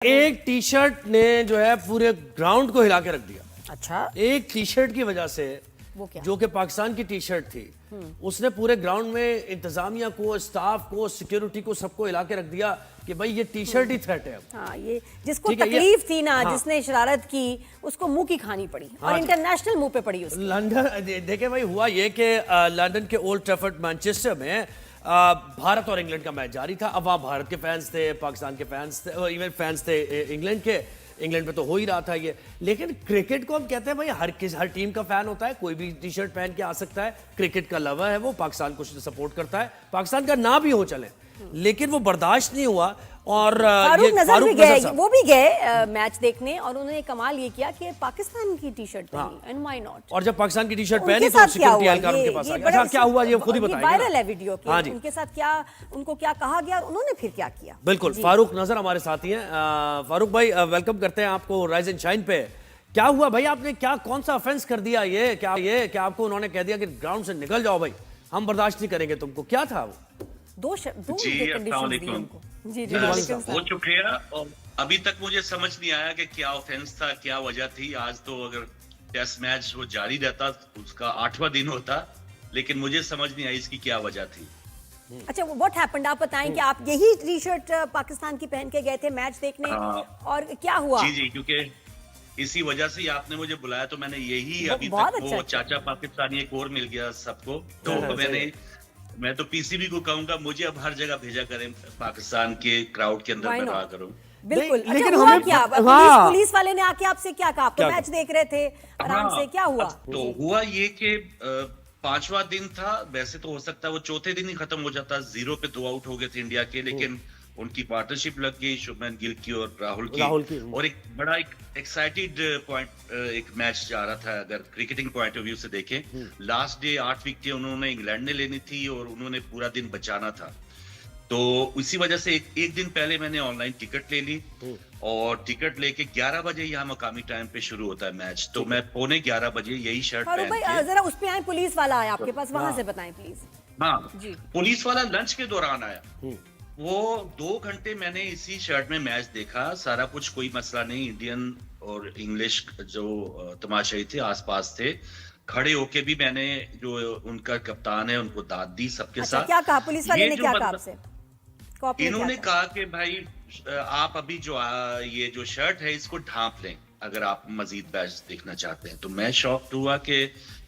एक T shirt ने जो है पूरे ग्राउंड को हिला के रख दिया। अच्छा, एक टी शर्ट की वजह से, वो क्या? जो कि पाकिस्तान की टी शर्ट थी, उसने पूरे ग्राउंड में इंतजामिया को, स्टाफ को, सिक्योरिटी को, सबको हिला के रख दिया कि भाई ये टी शर्ट ही थ्रेट है। हाँ, ये जिसको ठीक है, तकलीफ थी ना, हाँ। जिसने शरारत की, उसको मुंह की खानी पड़ी हाँ और जी। इंटरनेशनल मुंह पे पड़ी उसकी। लंदन देखे भाई, हुआ ये कि लंदन के ओल्ड ट्रैफर्ड मैनचेस्टर में भारत और इंग्लैंड का मैच जारी था। अब वहाँ भारत के फैंस थे, पाकिस्तान के फैंस थे, और इवन फैंस थे इंग्लैंड के। इंग्लैंड में तो हो ही रहा था ये, लेकिन क्रिकेट को हम कहते हैं भाई हर टीम का फैन होता है, कोई भी टी शर्ट पहन के आ सकता है। क्रिकेट का लवर है वो, पाकिस्तान को सपोर्ट करता है, पाकिस्तान का ना भी हो चले, लेकिन वो बर्दाश्त नहीं हुआ। और फारूक नजर भी फारूक गए, नजर साहब, वो भी गए मैच देखने, और उन्होंने कमाल ये किया कि पाकिस्तान की टी शर्ट पहनी, एंड व्हाई नॉट। और जब पाकिस्तान की टी शर्ट उनके पहनी तो साथ क्या सिक्योरिटी हुआ? एहलकार उनके पास आ ये गया। बड़ा अच्छा, क्या हुआ ये खुद ही ये बताएंगे वायरल ना। है वीडियो कि हाँ जी, उनके साथ क्या, उनको क्या कहा गया और उन्होंने फिर क्या किया। बिल्कुल। जी। फारूक नजर हमारे साथ ही हैं। फारूक भाई, वेलकम करते हैं आपको राइज एंड शाइन पे। क्या हुआ भाई, आपने क्या, कौन सा ऑफेंस कर दिया? ये क्या आपको उन्होंने कह दिया कि ग्राउंड से निकल जाओ भाई, हम बर्दाश्त नहीं करेंगे तुमको? क्या था वो? दो जी, कंडीशन दी उनको। जी जी, वालेकुम वालेकुम बहुत सलाम। शुक्रिया। और अभी तक मुझे समझ नहीं आया कि क्या ऑफेंस था, क्या वजह थी। आज तो अगर टेस्ट मैच वो जारी रहता, उसका 8वां दिन होता, लेकिन मुझे समझ नहीं आई इसकी क्या वजह थी। अच्छा, व्हाट हैपेंड, आप बताएं कि आप यही टी शर्ट पाकिस्तान की पहन के गए थे मैच देखने, हाँ। और क्या हुआ? जी जी, क्योंकि इसी वजह से ही आपने मुझे बुलाया, तो मैंने यही अभी बहुत तक वो अच्छा। चाचा पाकिस्तानी एक और मिल गया सबको। तो हाँ, मैं तो पीसीबी को कहूंगा मुझे अब हर जगह भेजा करें, पाकिस्तान के क्राउड के अंदर Why मैं not? रहा करूं। बिल्कुल। नहीं, अच्छा, लेकिन हुआ हमें- क्या? हाँ। पुलिस वाले ने आके आपसे क्या कहा? आप तो क्या मैच देख रहे थे आराम हाँ, से, क्या हुआ? तो हुआ ये कि 5वां दिन था। वैसे तो हो सकता है वो चौथे दिन ही खत्म हो जाता, 0 पे 2 आउट हो गए थे इंडिया के, लेकिन उनकी पार्टनरशिप लग गई शुभमन गिल की और राहुल की। और एक बड़ा एक एक्साइटेड पॉइंट, एक मैच जा रहा था अगर क्रिकेटिंग पॉइंट ऑफ व्यू से देखें। लास्ट डे 8 विकेटें उन्होंने इंग्लैंड ने लेनी थी और उन्होंने पूरा दिन बचाना था। तो इसी वजह से एक दिन पहले मैंने ऑनलाइन टिकट ले ली, और टिकट लेके 11 बजे यहाँ मकामी टाइम पे शुरू होता है मैच। तो मैं 11:15 बजे यही शर्ट फारूक पहन भाई, के, जरा उस पे आए, पुलिस वाला आया आपके पास, वहां हाँ। से बताएं प्लीज। हाँ, जी। पुलिस वाला लंच के दौरान आया। वो 2 घंटे मैंने इसी शर्ट में मैच देखा, सारा कुछ, कोई मसला नहीं। इंडियन और इंग्लिश जो तमाशाई थे आसपास थे, खड़े होके भी मैंने, जो उनका कप्तान है, उनको दाद दी सबके अच्छा, साथ। क्या कहा पुलिस वाले ये ने? जो क्या कहा मतलब- आपसे? कॉप ने क्या इन्होंने कहा? कहा कि भाई आप अभी जो ये जो शर्ट है इसको ढांप लें अगर आप मजीद मैच देखना चाहते हैं। तो मैं शॉक्ड हुआ कि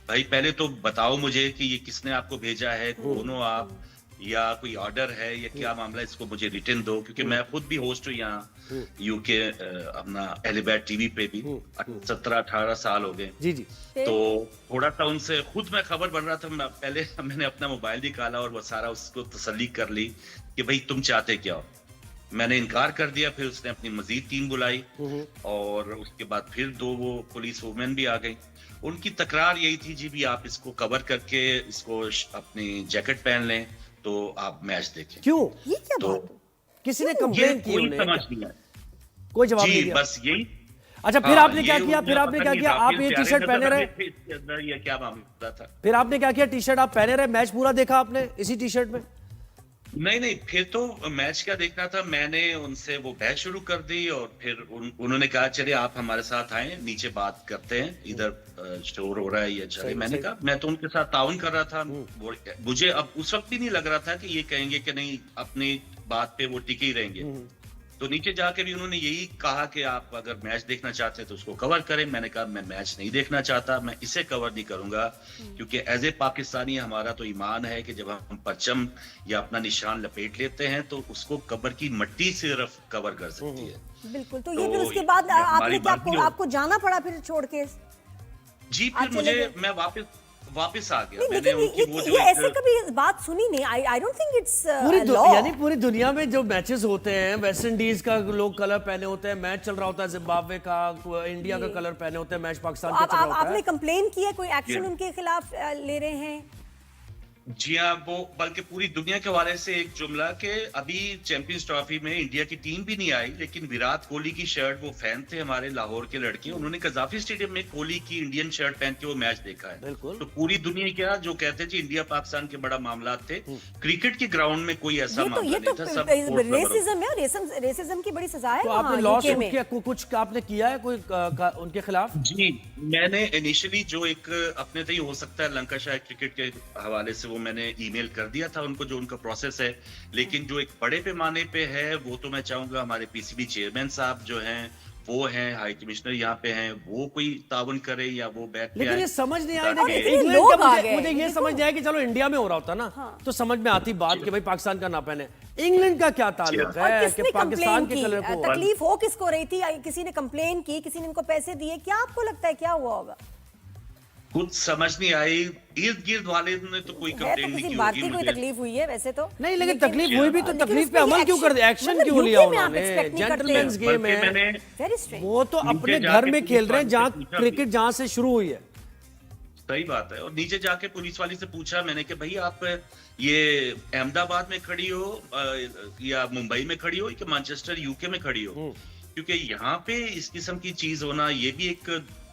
भाई पहले तो बताओ मुझे कि ये किसने आपको भेजा है, कौन हो आप, या कोई ऑर्डर है, या क्या मामला, इसको मुझे रिटर्न दो, क्योंकि मैं खुद भी होस्ट हूँ यहाँ यूके, अपना एलिबैट टीवी पे भी 17-18 साल हो गए। जी जी। तो थोड़ा सा उनसे खुद मैं खबर बन रहा था। पहले मैंने अपना मोबाइल निकाला और वो सारा उसको तसल्ली कर ली कि भाई तुम चाहते क्या हो। मैंने इनकार कर दिया। फिर उसने अपनी मजीद टीम बुलाई, और उसके बाद फिर 2 वो पुलिस वुमेन भी आ गई। उनकी तकरार यही थी, जी भी आप इसको कवर करके इसको अपनी जैकेट पहन लें तो आप मैच देखें। क्यों? ये क्या तो बात हुई? किसी ने ये कंप्लेन की? कोई उन्हें समझ नहीं आया। कोई जवाब नहीं जी दिया? बस यही। अच्छा, फिर हाँ, आपने क्या ये किया? उन्हें फिर आपने पता क्या नहीं किया? था, आप फिर ये टी प्यारे शर्ट नजर पहने आ रहे? रहे थे, इसके अंदर ये क्या मामला था। फिर आपने क्या किया? टी शर्ट आप पहने रहे, मैच पूरा देखा आपने इसी टी शर्ट में? नहीं, फिर तो मैच क्या देखना था। मैंने उनसे वो बहस शुरू कर दी, और फिर उन्होंने कहा चलिए आप हमारे साथ आए, नीचे बात करते हैं, इधर स्टोर हो रहा है या चले। मैंने कहा मैं तो उनके साथ ताउन कर रहा था। मुझे अब उस वक्त भी नहीं लग रहा था कि ये कहेंगे कि नहीं, अपनी बात पे वो टिके ही रहेंगे। तो नीचे जाके भी उन्होंने यही कहा कि आप अगर मैच देखना चाहते हैं तो उसको कवर करें। मैंने कहा मैं मैच नहीं देखना चाहता, मैं इसे कवर नहीं करूंगा, क्योंकि एज ए पाकिस्तानी हमारा तो ईमान है कि जब हम परचम या अपना निशान लपेट लेते हैं तो उसको कबर की मट्टी सिर्फ कवर कर सकती है। बिल्कुल। तो तो ये फिर उसके बाद ये हमारी आपने क्या, बात नहीं आपको जाना पड़ा फिर छोड़ के? जी, आप फिर चले मुझे, गए? मैं वापस आ गया। नहीं, मैंने उनकी लेकिन वो जो ये ऐसे एक, कभी बात सुनी नहीं। I don't think it's law. यानी पूरी दुनिया में जो मैचेस होते हैं, वेस्ट इंडीज का लोग कलर पहने होते हैं, मैच चल रहा होता है जिम्बाब्वे का, इंडिया का कलर पहने होते हैं, मैच पाकिस्तान का चल रहा होता आपने है। कंप्लेन की है? कोई एक्शन जी। उनके खिलाफ ले रहे हैं? जी हाँ, वो बल्कि पूरी दुनिया के हवाले से एक जुमला कि अभी चैंपियंस ट्रॉफी में इंडिया की टीम भी नहीं आई, लेकिन विराट कोहली की शर्ट, वो फैन थे हमारे लाहौर के लड़के, उन्होंने कजाफी स्टेडियम में कोहली की इंडियन शर्ट पहन के वो मैच देखा है। बिल्कुल। तो पूरी दुनिया क्या जो कहते थे इंडिया पाकिस्तान के बड़ा मामला थे, क्रिकेट के ग्राउंड में कोई ऐसा मामला ये नहीं तो था। सब रेसिज्म है, रेसिज्म की बड़ी सजा है तो वहाँ आपने लॉस यूके में। किया, कुछ आपने किया है कोई उनके खिलाफ? जी, मैंने इनिशियली जो एक अपने तय हो सकता है लंकाशायर क्रिकेट के हवाले से वो मैंने ईमेल कर दिया था उनको, जो उनका प्रोसेस है, लेकिन जो एक बड़े पैमाने पे है वो तो मैं चाहूंगा हमारे पीसीबी चेयरमैन साहब जो हैं, वो हैं हाई कमिश्नर यहाँ पे हैं, वो कोई ताउन करे या वो बैठ लेकिन ये समझ नहीं आई ताकि- कि इतने इंग्लैंड लोग का आ मुझे गए। मुझे ये देखो- समझ नहीं आया कि चलो इंडिया में हो रहा होता ना हाँ। तो समझ में आती बात कि भाई पाकिस्तान का ना पहने। इंग्लैंड का क्या ताल्लुक और है कि किसने पाकिस्तान कंप्लेन के की? कलर को? तकलीफ हो किसको रही थी? किसी ने कंप्लेन की, किसी ने इनको पैसे दिए, क्या आपको लगता है क्या हुआ होगा? कुछ समझ नहीं आई, इर्द गिर्द वाले ने तो कोई है तो कंप्लेन नहीं किसी की भारतीय होगी कोई मुझे। तकलीफ हुई है वैसे तो नहीं, लेकिन तकलीफ हुई भी तो लेकिन तकलीफ उस पे पे अमल क्यों कर दिया? एक्शन- एक्शन मतलब क्यों लिया UK में आप उन्होंने? expect नहीं करते। जेंटलमैन्स गेम बल्कि है, मैंने वेरी स्ट्रेंज। वो तो नीचे अपने जाके घर में खेल रहे हैं पुलिस जहाँ वाले से पूछा क्रिकेट जहाँ से शुरू हुई है। सही बात है। और नीचे जाके पुलिस वाली से पूछा मैंने कि भाई आप ये अहमदाबाद में खड़ी हो या मुंबई में खड़ी हो कि मैनचेस्टर यूके में खड़ी हो, क्योंकि यहाँ पे इस किस्म की चीज होना ये भी एक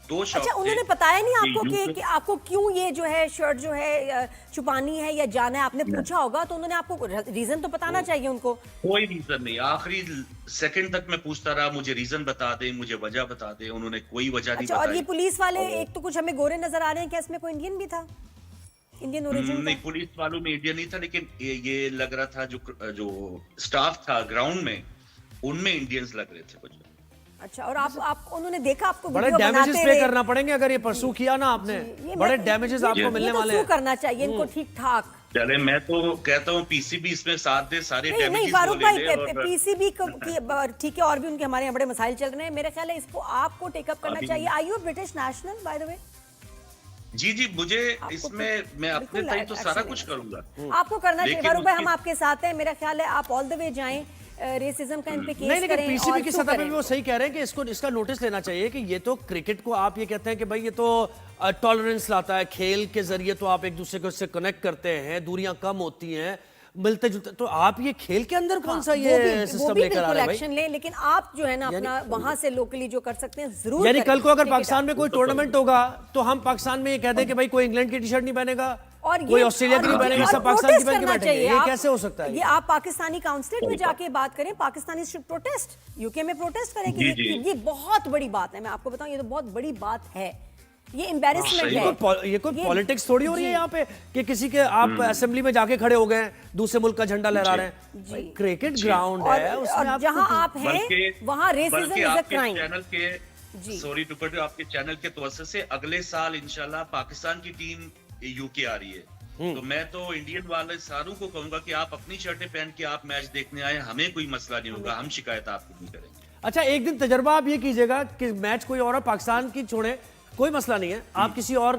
दो शौक अच्छा, थे। उन्होंने बताया नहीं आपको ये कि आपको क्यों ये जो है शर्ट जो है छुपानी है या जाना है? आपने पूछा होगा तो उन्होंने आपको रीजन तो बताना चाहिए उनको। कोई रीजन नहीं, आखिरी सेकंड तक मैं पूछता रहा, मुझे रीजन बता दें, मुझे वजह बता दें, उन्होंने कोई वजह नहीं अच्छा, और ये बताई। पुलिस वाले एक तो कुछ हमें गोरे नजर आ रहे हैं, क्या इसमें कोई इंडियन भी था? इंडियन ओरिजिन नहीं, पुलिस वालों में इंडिया नहीं था, लेकिन ये लग रहा था जो स्टाफ था ग्राउंड में उनमें इंडियंस लग रहे थे कुछ। अच्छा, और आप उन्होंने देखा आपको बड़े वीडियो डैमेजेस बनाते पे हुए? करना पड़ेंगे अगर ये परसू किया ना आपने, ये बड़े मैं- डैमेजेस ये- आपको ये मिलने तो वाले sue हैं। करना चाहिए इनको ठीक ठाक। चले, मैं तो कहता हूँ पीसीबी इसमें साथ दे, सारे नहीं नहीं डैमेजेस फारूक वो भाई, ले ले और पीसीबी को ठीक है, और भी उनके हमारे यहाँ बड़े मसाइल चल रहे हैं, मेरे ख्याल है इसको आपको टेकअप करना अभी- चाहिए। Are you British national by the way? जी मुझे आपको इसमें मैं अपने बिल्कुल तय तो action सारा लेना कुछ करूंगा। आपको करना चाहिए लेकिन फारूक भाई, हम उसकी- आपके साथ हैं। मेरा ख्याल है आप ऑल द वे जाएं, रेसिज्म का इन पे केस नहीं, लेकिन करें पीसीबी और की sue सतह पे करें भी वो सही कह रहे हैं कि इसका नोटिस लेना चाहिए कि ये तो क्रिकेट को आप ये कहते हैं कि भाई ये तो टॉलरेंस लाता है, खेल के जरिए तो आप एक दूसरे को इससे कनेक्ट करते हैं, दूरियां कम होती हैं, मिलते जुलते, तो आप ये खेल के अंदर कौन सा ये वो सिस्टम भी लेकर आ बिल्कुल रहे हैं भाई? एक्शन ले, लेकिन आप जो है ना अपना वहां से लोकली जो कर सकते हैं जरूर यानी करें। कल को अगर क्रिकेट पाकिस्तान में कोई टूर्नामेंट होगा तो हम पाकिस्तान में ये कहते हैं कि भाई कोई इंग्लैंड की टी शर्ट नहीं पहनेगा, और कोई ऑस्ट्रेलिया की नहीं पहनेगा, सब पाकिस्तान की पहन के बैठेंगे। ये कैसे हो सकता है? ये आप पाकिस्तानी काउंसलेट में जाके बात करें, पाकिस्तानी शुड प्रोटेस्ट, यूके में प्रोटेस्ट करें कि जी, ये बहुत बड़ी बात है। मैं आपको बताऊं, ये तो बहुत बड़ी बात है, ये एम्बैरेसमेंट सही है। ये कोई पॉलिटिक्स थोड़ी हो रही है यहाँ पे कि किसी के आप असेंबली में जाके खड़े हो गए हैं, दूसरे मुल्क का झंडा लहरा रहे हैं। क्रिकेट ग्राउंड है, उसमें और जहां आप हैं वहां रेसिज्म बल्कि इज अ आपके क्राइम। चैनल के जी। सॉरी टू कट, आपके चैनल के तवज्जो से अगले साल इंशाल्लाह पाकिस्तान की टीम यूके आ रही है, तो मैं तो इंडियन वाले सारों को कहूंगा कि आप अपनी शर्टें पहन के आप मैच देखने आए, हमें कोई मसला नहीं होगा, हम शिकायत आपको नहीं करेंगे। अच्छा, एक दिन तजर्बा आप ये कीजिएगा कि मैच कोई और पाकिस्तान की छोड़े, कोई मसला नहीं है, आप किसी और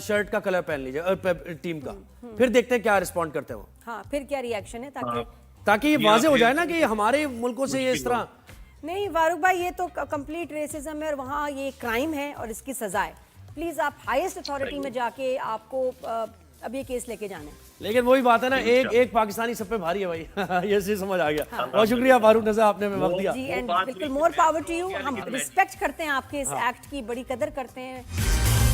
शर्ट का कलर पहन लीजिए टीम का, फिर देखते हैं क्या रिस्पॉन्ड करते हो। हाँ, फिर क्या रिएक्शन है, ताकि ये वाजे हो जाए ना कि हमारे मुल्कों से ये इस तरह। नहीं फारूक भाई, ये तो कंप्लीट रेसिज्म है और वहाँ ये क्राइम है और इसकी सजा है। प्लीज आप हाईएस्ट अथॉरिटी में जाके आपको अब ये केस लेके जाना है। लेकिन वही बात है ना, एक पाकिस्तानी सब पे भारी है भाई। ये चीज समझ आ गया। बहुत शुक्रिया फारूक नज़र, आपने हमें वक्त दिया। जी, एंड बिल्कुल मोर पावर टू यू। हम रिस्पेक्ट करते हैं आपके इस एक्ट की, बड़ी कदर करते हैं।